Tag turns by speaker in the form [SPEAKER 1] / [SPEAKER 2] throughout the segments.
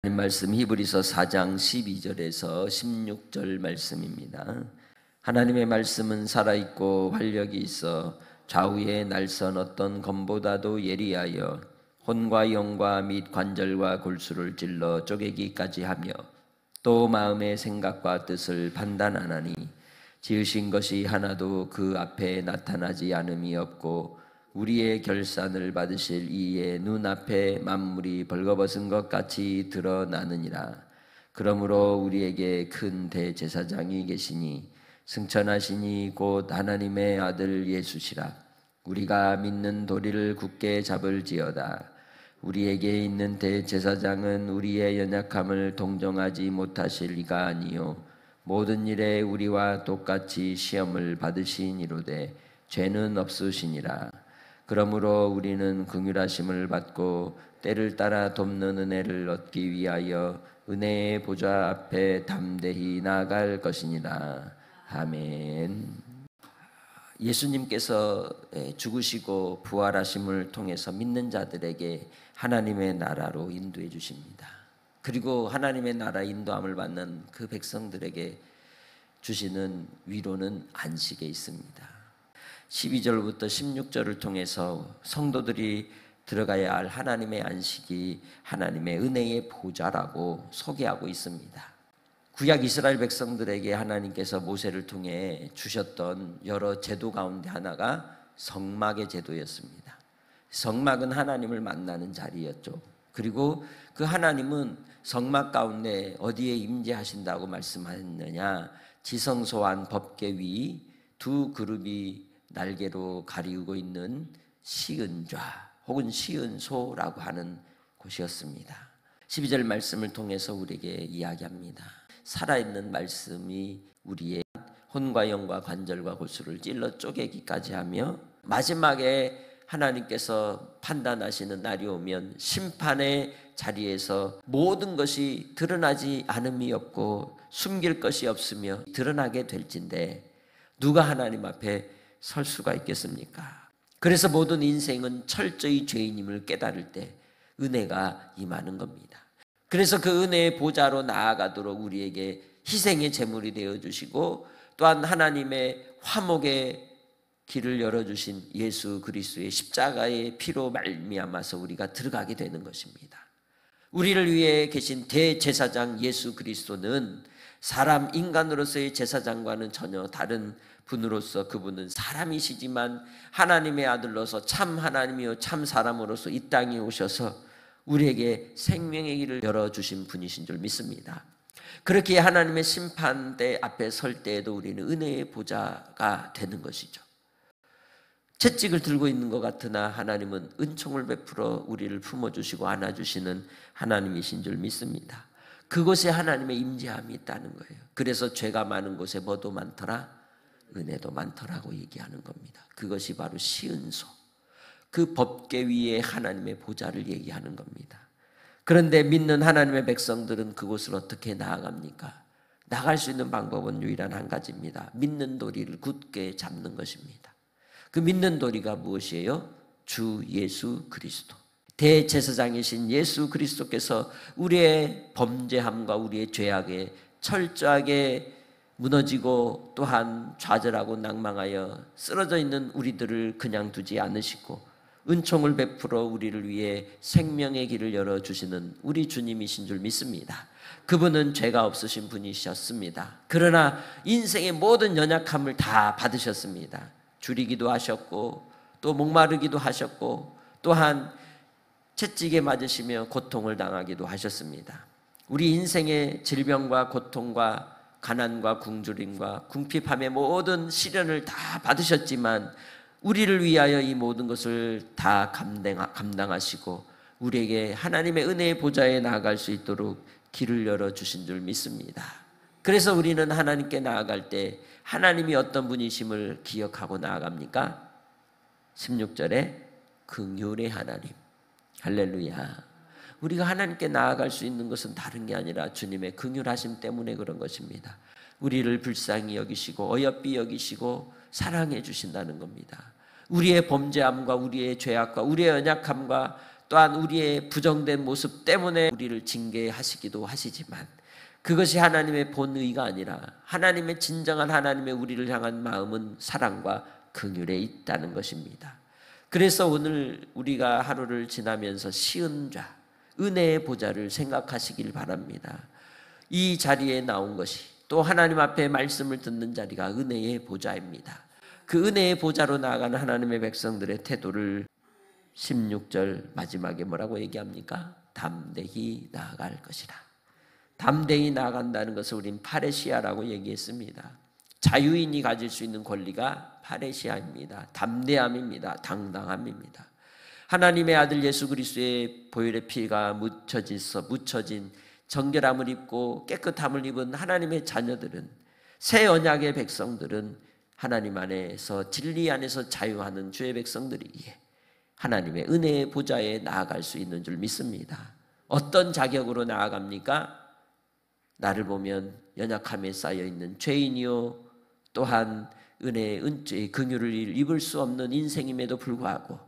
[SPEAKER 1] 하나님 말씀 히브리서 4장 12절에서 16절 말씀입니다. 하나님의 말씀은 살아있고 활력이 있어 좌우에 날선 어떤 검보다도 예리하여 혼과 영과 및 관절과 골수를 찔러 쪼개기까지 하며 또 마음의 생각과 뜻을 판단하나니 지으신 것이 하나도 그 앞에 나타나지 않음이 없고 우리의 결산을 받으실 이의 눈앞에 만물이 벌거벗은 것 같이 드러나느니라. 그러므로 우리에게 큰 대제사장이 계시니 승천하시니 곧 하나님의 아들 예수시라. 우리가 믿는 도리를 굳게 잡을지어다. 우리에게 있는 대제사장은 우리의 연약함을 동정하지 못하실 이가 아니요 모든 일에 우리와 똑같이 시험을 받으시니로되 죄는 없으시니라. 그러므로 우리는 긍휼하심을 받고 때를 따라 돕는 은혜를 얻기 위하여 은혜의 보좌 앞에 담대히 나아갈 것이니라. 아멘. 예수님께서 죽으시고 부활하심을 통해서 믿는 자들에게 하나님의 나라로 인도해 주십니다. 그리고 하나님의 나라 인도함을 받는 그 백성들에게 주시는 위로는 안식에 있습니다. 12절부터 16절을 통해서 성도들이 들어가야 할 하나님의 안식이 하나님의 은혜의 보좌라고 소개하고 있습니다. 구약 이스라엘 백성들에게 하나님께서 모세를 통해 주셨던 여러 제도 가운데 하나가 성막의 제도였습니다. 성막은 하나님을 만나는 자리였죠. 그리고 그 하나님은 성막 가운데 어디에 임재하신다고 말씀하셨느냐? 지성소한 법궤 위 두 그룹이 날개로 가리우고 있는 시은좌 혹은 시은소라고 하는 곳이었습니다. 12절 말씀을 통해서 우리에게 이야기합니다. 살아있는 말씀이 우리의 혼과 영과 관절과 골수를 찔러 쪼개기까지 하며 마지막에 하나님께서 판단하시는 날이 오면 심판의 자리에서 모든 것이 드러나지 않음이 없고 숨길 것이 없으며 드러나게 될진데 누가 하나님 앞에 설 수가 있겠습니까? 그래서 모든 인생은 철저히 죄인임을 깨달을 때 은혜가 임하는 겁니다. 그래서 그 은혜의 보좌로 나아가도록 우리에게 희생의 제물이 되어주시고 또한 하나님의 화목의 길을 열어주신 예수 그리스도의 십자가의 피로 말미암아서 우리가 들어가게 되는 것입니다. 우리를 위해 계신 대제사장 예수 그리스도는 사람 인간으로서의 제사장과는 전혀 다른 분으로서 그분은 사람이시지만 하나님의 아들로서 참 하나님이요 참 사람으로서 이 땅에 오셔서 우리에게 생명의 길을 열어주신 분이신 줄 믿습니다. 그렇게 하나님의 심판대 앞에 설 때에도 우리는 은혜의 보좌가 되는 것이죠. 채찍을 들고 있는 것 같으나 하나님은 은총을 베풀어 우리를 품어주시고 안아주시는 하나님이신 줄 믿습니다. 그곳에 하나님의 임재함이 있다는 거예요. 그래서 죄가 많은 곳에 뭐도 많더라? 은혜도 많더라고 얘기하는 겁니다. 그것이 바로 시은소, 그 법궤 위에 하나님의 보좌를 얘기하는 겁니다. 그런데 믿는 하나님의 백성들은 그곳을 어떻게 나아갑니까? 나갈 수 있는 방법은 유일한 한 가지입니다. 믿는 도리를 굳게 잡는 것입니다. 그 믿는 도리가 무엇이에요? 주 예수 그리스도. 대제사장이신 예수 그리스도께서 우리의 범죄함과 우리의 죄악에 철저하게 무너지고 또한 좌절하고 낭망하여 쓰러져 있는 우리들을 그냥 두지 않으시고 은총을 베풀어 우리를 위해 생명의 길을 열어주시는 우리 주님이신 줄 믿습니다. 그분은 죄가 없으신 분이셨습니다. 그러나 인생의 모든 연약함을 다 받으셨습니다. 줄이기도 하셨고 또 목마르기도 하셨고 또한 채찍에 맞으시며 고통을 당하기도 하셨습니다. 우리 인생의 질병과 고통과 가난과 굶주림과 궁핍함의 모든 시련을 다 받으셨지만 우리를 위하여 이 모든 것을 다 감당하시고 우리에게 하나님의 은혜의 보좌에 나아갈 수 있도록 길을 열어주신 줄 믿습니다. 그래서 우리는 하나님께 나아갈 때 하나님이 어떤 분이심을 기억하고 나아갑니까? 16절에 긍휼의 하나님. 할렐루야. 우리가 하나님께 나아갈 수 있는 것은 다른 게 아니라 주님의 긍휼하심 때문에 그런 것입니다. 우리를 불쌍히 여기시고 어여삐 여기시고 사랑해 주신다는 겁니다. 우리의 범죄함과 우리의 죄악과 우리의 연약함과 또한 우리의 부정된 모습 때문에 우리를 징계하시기도 하시지만 그것이 하나님의 본의가 아니라 하나님의 진정한 하나님의 우리를 향한 마음은 사랑과 긍휼에 있다는 것입니다. 그래서 오늘 우리가 하루를 지나면서 시은 좌, 은혜의 보좌를 생각하시길 바랍니다. 이 자리에 나온 것이 또 하나님 앞에 말씀을 듣는 자리가 은혜의 보좌입니다. 그 은혜의 보좌로 나아가는 하나님의 백성들의 태도를 16절 마지막에 뭐라고 얘기합니까? 담대히 나아갈 것이라. 담대히 나아간다는 것을 우린 파레시아라고 얘기했습니다. 자유인이 가질 수 있는 권리가 파레시아입니다. 담대함입니다. 당당함입니다. 하나님의 아들 예수 그리스도의 보혈의 피가 묻혀진 정결함을 입고 깨끗함을 입은 하나님의 자녀들은, 새 언약의 백성들은 하나님 안에서 진리 안에서 자유하는 주의 백성들이기에 하나님의 은혜의 보좌에 나아갈 수 있는 줄 믿습니다. 어떤 자격으로 나아갑니까? 나를 보면 연약함에 쌓여있는 죄인이요 또한 은혜의 은죄의 긍휼을 입을 수 없는 인생임에도 불구하고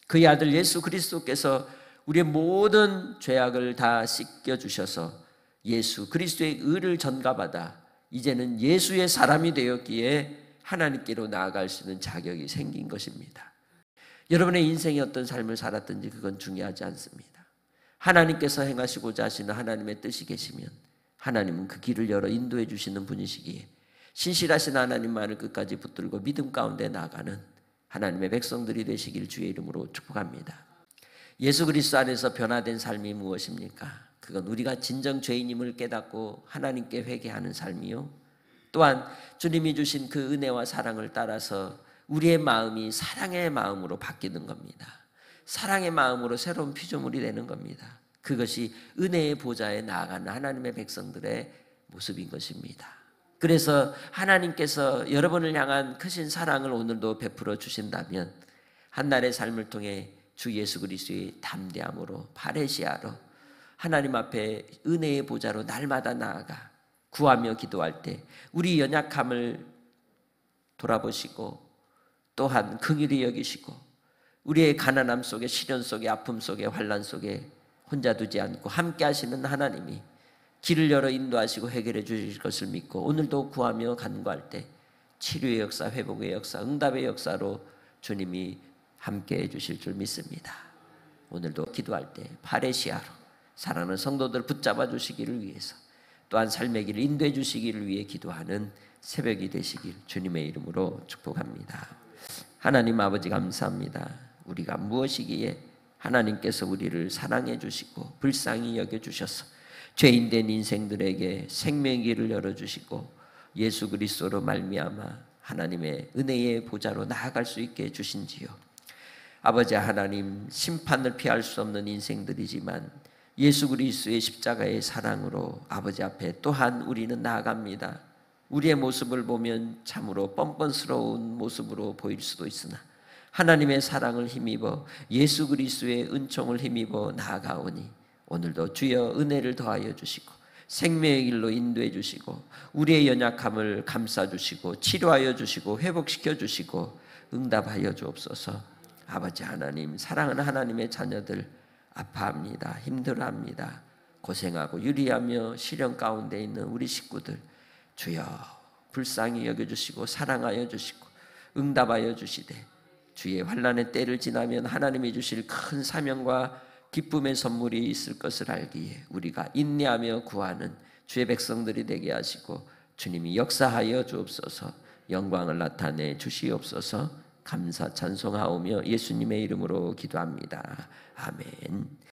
[SPEAKER 1] 그의 아들 예수 그리스도께서 우리의 모든 죄악을 다 씻겨주셔서 예수 그리스도의 의를 전가받아 이제는 예수의 사람이 되었기에 하나님께로 나아갈 수 있는 자격이 생긴 것입니다. 여러분의 인생이 어떤 삶을 살았든지 그건 중요하지 않습니다. 하나님께서 행하시고자 하시는 하나님의 뜻이 계시면 하나님은 그 길을 열어 인도해 주시는 분이시기에 신실하신 하나님만을 끝까지 붙들고 믿음 가운데 나아가는 하나님의 백성들이 되시길 주의 이름으로 축복합니다. 예수 그리스도 안에서 변화된 삶이 무엇입니까? 그건 우리가 진정 죄인임을 깨닫고 하나님께 회개하는 삶이요, 또한 주님이 주신 그 은혜와 사랑을 따라서 우리의 마음이 사랑의 마음으로 바뀌는 겁니다. 사랑의 마음으로 새로운 피조물이 되는 겁니다. 그것이 은혜의 보좌에 나아가는 하나님의 백성들의 모습인 것입니다. 그래서 하나님께서 여러분을 향한 크신 사랑을 오늘도 베풀어 주신다면 한날의 삶을 통해 주 예수 그리스도의 담대함으로 파레시아로 하나님 앞에 은혜의 보좌로 날마다 나아가 구하며 기도할 때 우리 연약함을 돌아보시고 또한 긍휼히 여기시고 우리의 가난함 속에, 시련 속에, 아픔 속에, 환난 속에 혼자 두지 않고 함께 하시는 하나님이 길을 열어 인도하시고 해결해 주실 것을 믿고 오늘도 구하며 간구할 때 치료의 역사, 회복의 역사, 응답의 역사로 주님이 함께 해주실 줄 믿습니다. 오늘도 기도할 때 파레시아로 사랑하는 성도들 붙잡아 주시기를 위해서 또한 삶의 길을 인도해 주시기를 위해 기도하는 새벽이 되시길 주님의 이름으로 축복합니다. 하나님 아버지 감사합니다. 우리가 무엇이기에 하나님께서 우리를 사랑해 주시고 불쌍히 여겨 주셔서 죄인된 인생들에게 생명의 길을 열어주시고 예수 그리스도로 말미암아 하나님의 은혜의 보좌로 나아갈 수 있게 해주신지요. 아버지 하나님, 심판을 피할 수 없는 인생들이지만 예수 그리스도의 십자가의 사랑으로 아버지 앞에 또한 우리는 나아갑니다. 우리의 모습을 보면 참으로 뻔뻔스러운 모습으로 보일 수도 있으나 하나님의 사랑을 힘입어 예수 그리스도의 은총을 힘입어 나아가오니 오늘도 주여 은혜를 더하여 주시고 생명의 길로 인도해 주시고 우리의 연약함을 감싸 주시고 치료하여 주시고 회복시켜 주시고 응답하여 주옵소서. 아버지 하나님, 사랑하는 하나님의 자녀들 아파합니다. 힘들어합니다. 고생하고 유리하며 시련 가운데 있는 우리 식구들 주여 불쌍히 여겨주시고 사랑하여 주시고 응답하여 주시되 주의 환난의 때를 지나면 하나님이 주실 큰 사명과 기쁨의 선물이 있을 것을 알기에 우리가 인내하며 구하는 주의 백성들이 되게 하시고 주님이 역사하여 주옵소서. 영광을 나타내 주시옵소서. 감사 찬송하오며 예수님의 이름으로 기도합니다. 아멘.